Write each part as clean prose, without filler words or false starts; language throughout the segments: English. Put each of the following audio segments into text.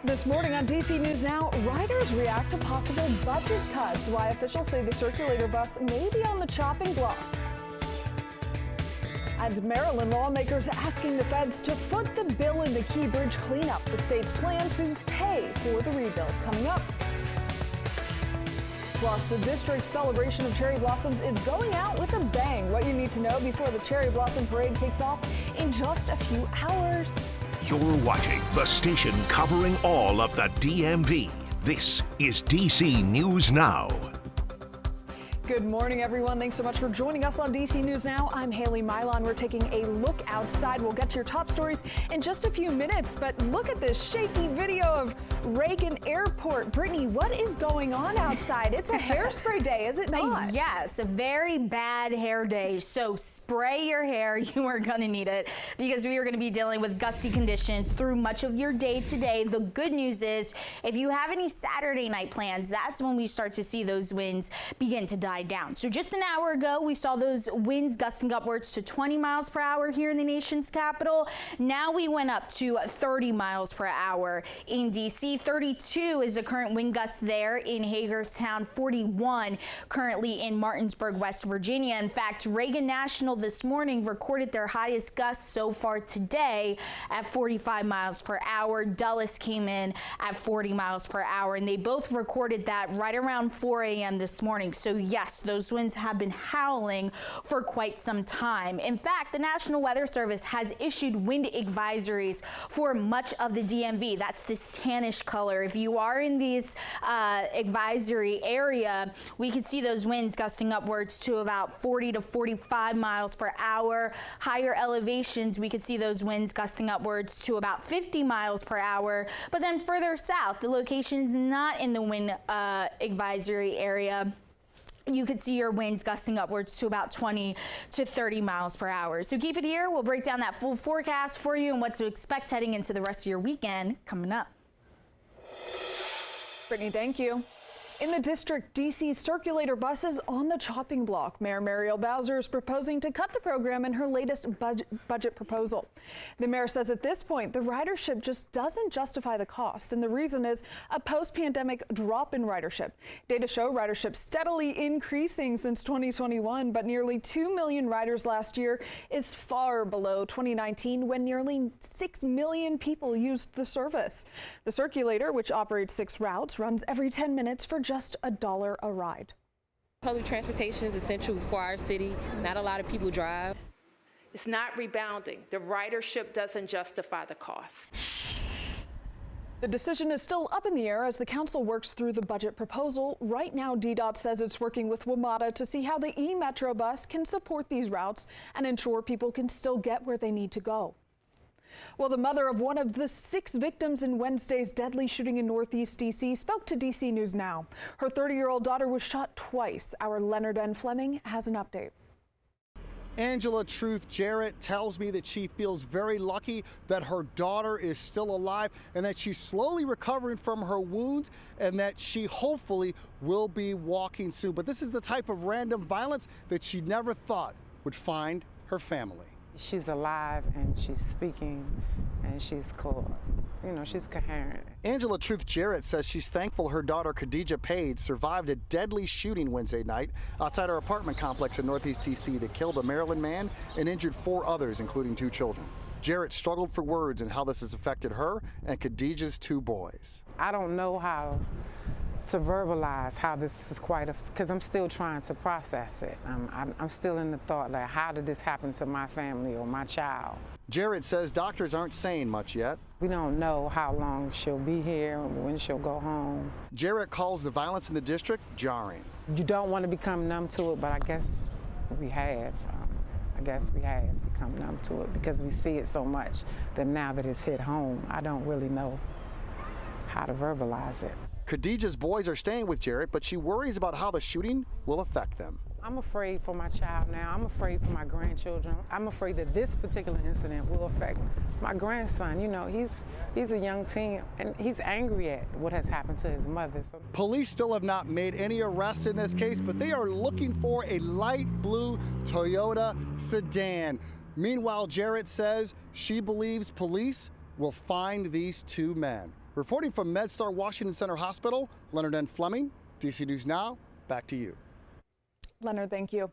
This morning on DC News Now, riders react to possible budget cuts. Why officials say the circulator bus may be on the chopping block. And Maryland lawmakers asking the feds to foot the bill in the Key Bridge cleanup. The state's plan to pay for the rebuild coming up. Plus, the district's celebration of cherry blossoms is going out with a bang. What you need to know before the Cherry Blossom Parade kicks off in just a few hours. You're watching the station covering all of the DMV. This is DC News Now. Good morning, everyone. Thanks so much for joining us on DC News Now. I'm Haley Milon. We're taking a look outside. We'll get to your top stories in just a few minutes, but look at this shaky video of Reagan Airport. Brittany, what is going on outside? It's a hairspray day, is it not? Yes, a very bad hair day. So spray your hair. You are going to need it because we are going to be dealing with gusty conditions through much of your day today. The good news is if you have any Saturday night plans, that's when we start to see those winds begin to die down. So just an hour ago, we saw those winds gusting upwards to 20 miles per hour here in the nation's capital. Now we went up to 30 miles per hour in DC. 32 is the current wind gust there in Hagerstown. 41 currently in Martinsburg, West Virginia. In fact, Reagan National this morning recorded their highest gusts so far today at 45 miles per hour. Dulles came in at 40 miles per hour, and they both recorded that right around 4 a.m. this morning. So yes, those winds have been howling for quite some time. In fact, the National Weather Service has issued wind advisories for much of the DMV. That's this tannish color. If you are in this advisory area, we can see those winds gusting upwards to about 40 to 45 miles per hour. Higher elevations, we could see those winds gusting upwards to about 50 miles per hour. But then further south, the locations not in the wind advisory area, you could see your winds gusting upwards to about 20 to 30 miles per hour. So keep it here. We'll break down that full forecast for you and what to expect heading into the rest of your weekend coming up. Brittany, thank you. In the district, DC's circulator bus is on the chopping block. Mayor Muriel Bowser is proposing to cut the program in her latest budget proposal. The mayor says at this point, the ridership just doesn't justify the cost, and the reason is a post-pandemic drop in ridership. Data show ridership steadily increasing since 2021, but nearly 2 million riders last year is far below 2019 when nearly 6 million people used the service. The circulator, which operates 6 routes, runs every 10 minutes for just $1 a ride. Public transportation is essential for our city. Not a lot of people drive. It's not rebounding. The ridership doesn't justify the cost. The decision is still up in the air as the council works through the budget proposal. Right now, DDOT says it's working with WMATA to see how the E-Metro bus can support these routes and ensure people can still get where they need to go. Well, the mother of one of the 6 victims in Wednesday's deadly shooting in Northeast DC spoke to DC News Now. Her 30-year-old daughter was shot twice. Our Leonard N. Fleming has an update. Angela Truth Jarrett tells me that she feels very lucky that her daughter is still alive and that she's slowly recovering from her wounds and that she hopefully will be walking soon. But this is the type of random violence that she never thought would find her family. She's alive and she's speaking and she's cool. You know, she's coherent. Angela Truth Jarrett says she's thankful her daughter Khadijah Page survived a deadly shooting Wednesday night outside her apartment complex in Northeast DC that killed a Maryland man and injured 4 others, including 2 children. Jarrett struggled for words and how this has affected her and Khadijah's 2 boys. I don't know how to verbalize how this is because I'm still trying to process it. I'm still in the thought, like, how did this happen to my family or my child? Jarrett says doctors aren't saying much yet. We don't know how long she'll be here, when she'll go home. Jarrett calls the violence in the district jarring. You don't want to become numb to it, but I guess we have. I guess we have become numb to it because we see it so much that now that it's hit home, I don't really know how to verbalize it. Khadijah's boys are staying with Jarrett, but she worries about how the shooting will affect them. I'm afraid for my child now. I'm afraid for my grandchildren. I'm afraid that this particular incident will affect my grandson. You know, he's a young teen, and he's angry at what has happened to his mother. So police still have not made any arrests in this case, but they are looking for a light blue Toyota sedan. Meanwhile, Jarrett says she believes police will find these 2 men. Reporting from MedStar Washington Center Hospital, Leonard N. Fleming, DC News Now. Back to you. Leonard, thank you.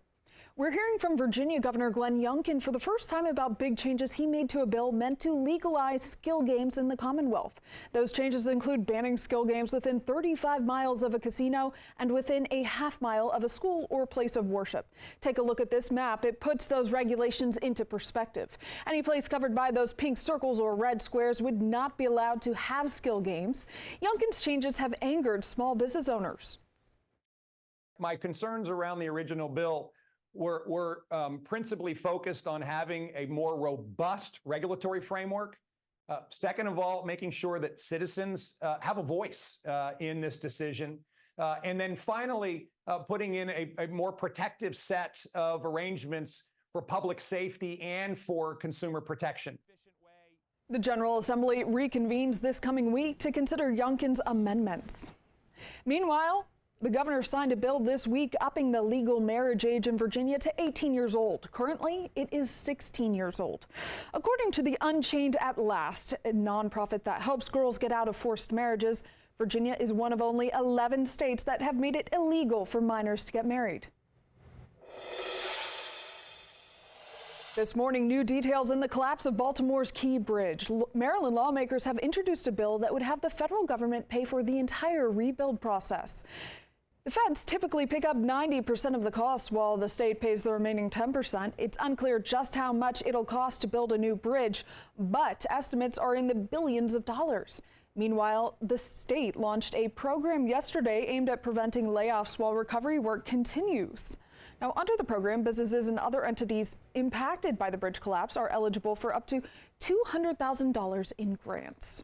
We're hearing from Virginia Governor Glenn Youngkin for the first time about big changes he made to a bill meant to legalize skill games in the Commonwealth. Those changes include banning skill games within 35 miles of a casino and within a half mile of a school or place of worship. Take a look at this map. It puts those regulations into perspective. Any place covered by those pink circles or red squares would not be allowed to have skill games. Youngkin's changes have angered small business owners. My concerns around the original bill were principally focused on having a more robust regulatory framework. Second of all, making sure that citizens have a voice in this decision. And then finally, putting in a more protective set of arrangements for public safety and for consumer protection. The General Assembly reconvenes this coming week to consider Youngkin's amendments. Meanwhile, the governor signed a bill this week upping the legal marriage age in Virginia to 18 years old. Currently, it is 16 years old. According to the Unchained at Last, a nonprofit that helps girls get out of forced marriages, Virginia is one of only 11 states that have made it illegal for minors to get married. This morning, new details in the collapse of Baltimore's Key Bridge. Maryland lawmakers have introduced a bill that would have the federal government pay for the entire rebuild process. The feds typically pick up 90% of the cost while the state pays the remaining 10%. It's unclear just how much it'll cost to build a new bridge, but estimates are in the billions of dollars. Meanwhile, the state launched a program yesterday aimed at preventing layoffs while recovery work continues. Now, under the program, businesses and other entities impacted by the bridge collapse are eligible for up to $200,000 in grants.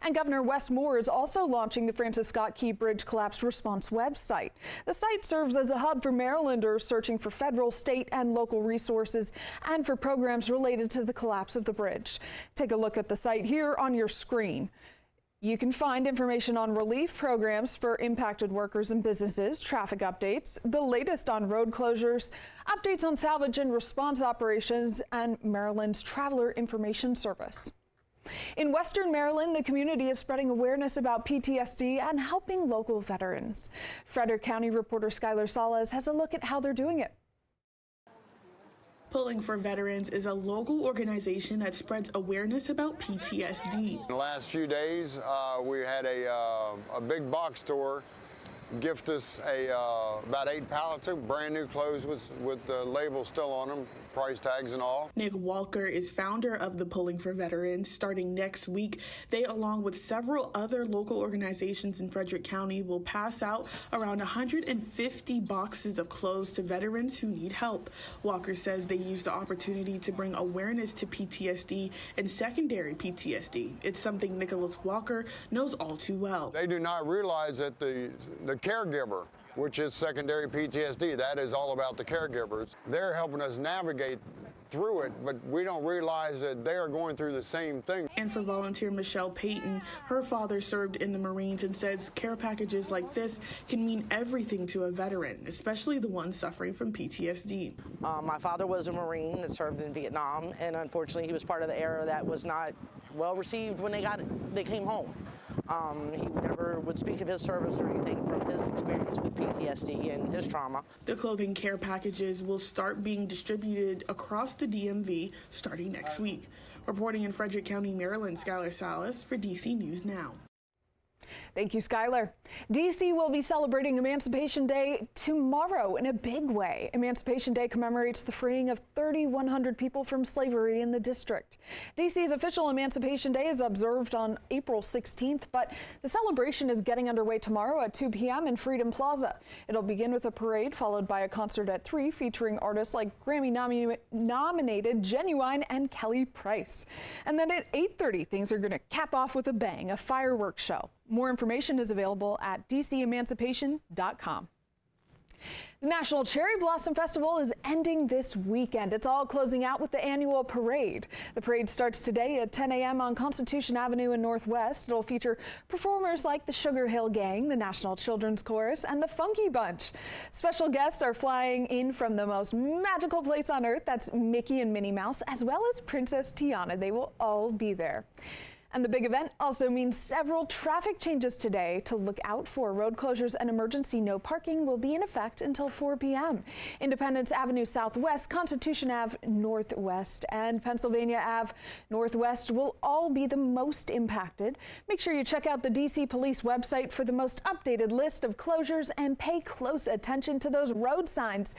And Governor Wes Moore is also launching the Francis Scott Key Bridge Collapse Response website. The site serves as a hub for Marylanders searching for federal, state, and local resources and for programs related to the collapse of the bridge. Take a look at the site here on your screen. You can find information on relief programs for impacted workers and businesses, traffic updates, the latest on road closures, updates on salvage and response operations, and Maryland's Traveler Information Service. In Western Maryland, the community is spreading awareness about PTSD and helping local veterans. Frederick County reporter Skylar Salas has a look at how they're doing it. Pulling for Veterans is a local organization that spreads awareness about PTSD. In the last few days, we had a big box store gift us about 8 pallets of brand new clothes with the labels still on them, price tags and all. Nick Walker is founder of the Pulling for Veterans. Starting next week, they, along with several other local organizations in Frederick County, will pass out around 150 boxes of clothes to veterans who need help. Walker says they use the opportunity to bring awareness to PTSD and secondary PTSD. It's something Nicholas Walker knows all too well. They do not realize that the caregiver, which is secondary PTSD, that is all about the caregivers. They're helping us navigate through it, but we don't realize that they are going through the same thing. And for volunteer Michelle Payton, her father served in the Marines and says care packages like this can mean everything to a veteran, especially the ones suffering from PTSD. My father was a Marine that served in Vietnam, and unfortunately he was part of the era that was not well received when they came home. He never would speak of his service or anything from his experience with PTSD and his trauma. The clothing care packages will start being distributed across the DMV starting next week. Reporting in Frederick County, Maryland, Skylar Salas for DC News Now. Thank you, Skylar. D.C. will be celebrating Emancipation Day tomorrow in a big way. Emancipation Day commemorates the freeing of 3,100 people from slavery in the district. D.C.'s official Emancipation Day is observed on April 16th, but the celebration is getting underway tomorrow at 2 p.m. in Freedom Plaza. It'll begin with a parade followed by a concert at 3 featuring artists like Grammy-nominated Genuine and Kelly Price. And then at 8:30, things are going to cap off with a bang, a fireworks show. More information is available at dcemancipation.com. The National Cherry Blossom Festival is ending this weekend. It's all closing out with the annual parade. The parade starts today at 10 a.m. on Constitution Avenue in Northwest. It'll feature performers like the Sugar Hill Gang, the National Children's Chorus, and the Funky Bunch. Special guests are flying in from the most magical place on earth. That's Mickey and Minnie Mouse, as well as Princess Tiana. They will all be there. And the big event also means several traffic changes today to look out for. Road closures and emergency no parking will be in effect until 4 p.m. Independence Avenue Southwest, Constitution Ave Northwest, and Pennsylvania Ave Northwest will all be the most impacted. Make sure you check out the DC Police website for the most updated list of closures and pay close attention to those road signs.